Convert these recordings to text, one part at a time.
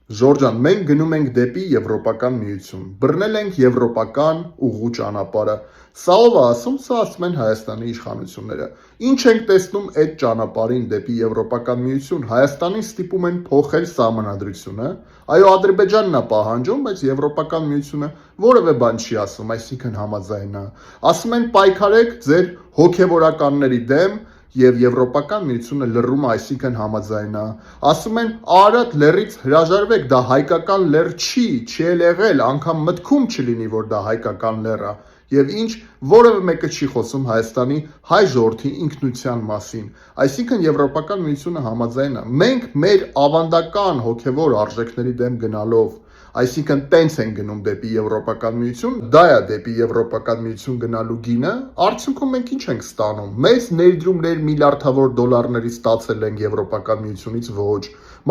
Ժորժան, մենք գնում ենք դեպի Եվրոպական միություն, բռնել ենք եվրոպական ուղու ճանապարհը, սա ով է ասում, սա ասում են Հայաստանի իշխանությունները, ինչ ենք տեսնում այդ ճանապարհին դեպի Եվրոպական միություն, Հայաստանին ստիպում են փոխել սահմանադրությունը, այո, Ադրբեջանն է պահանջում, բայց Եվրոպական միությունը որևէ բան չի ասում, այսինքն համաձայն է, ասում են պայքարեք ձեր հոգևորականների դեմ, և Եվրոպական միությունը լռում է, այսինքն համաձայն է, ասում են Արարատ լեռից հրաժարվեք, դա հայկական լեռ չի էլ եղել, անգամ մտքում չլինի, որ դա հայկական լեռ է, և ինչ որևէ մեկը չի խոսում Հայաստանի հայ ժողովրդի ինքնության մասին, այսինքն Եվրոպական միությունը համաձայն է, մենք մեր ավանդական հոգևոր արժեքների դեմ գնալով, այսինքն տենց են գնում դեպի Եվրոպական միություն, դա է դեպի Եվրոպական միություն գնալու գինը, արդյունքում մենք ինչ ենք ստանում, մեծ ներդրումներ միլիարդավոր դոլարների ստացել ենք Եվրոպական միությունից ոչ,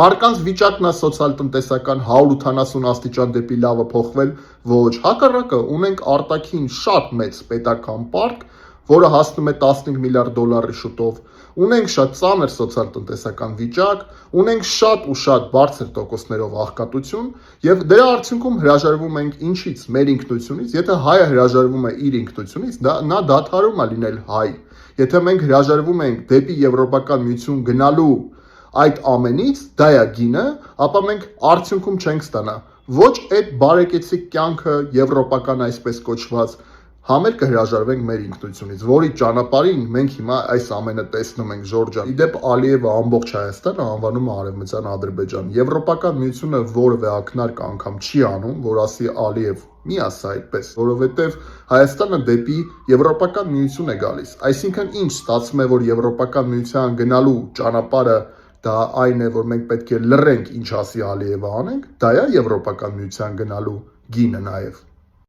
մարդկանց վիճակն է սոցիալ-տնտեսական 180 աստիճան դեպի լավը փոխվել ոչ, հակառակը ունենք արտաքին շատ մեծ պետական պարկ, որը հասնում է 15 միլիարդ դոլարի շուտով, ունենք շատ ծանր սոցիալ-տնտեսական վիճակ, ունենք շատ ու շատ բարձր տոկոսներով աղքատություն և դրա արդյունքում հրաժարվում ենք ինչից, մեր ինքնությունից, եթե հայը հրաժարվում է իր ինքնությունից, նա դադարում է լինել հայ, եթե մենք հրաժարվում ենք դեպի Եվրոպական միություն գնալու այդ ամենից, դա է գինը, ապա մենք արդյունքում չենք ստանա ոչ այդ բարեկեցիկ կյանքը եվրոպական այսպես կոչված, համ էլ կհրաժարվենք մեր ինքնությունից, որի ճանապարհին մենք հիմա այս ամենը տեսնում ենք Ժորժան։ Ի դեպ Ալիևը ամբողջ Հայաստանը անվանում է Արևմտյան Ադրբեջան։ Եվրոպական միությունը որևէ ակնարկ անգամ չի անում, որ ասի Ալիև մի ասա այդպես, որովհետև Հայաստանը դեպի Եվրոպական միություն է գալիս։ Այսինքն ինչ ստացվում է, որ Եվրոպական միության գնալու ճանապարհը դա այն է, որ մենք պետք է լռենք, ինչ ասի Ալիևը անենք, դա է Եվրոպական միության գնալու գինը նաև։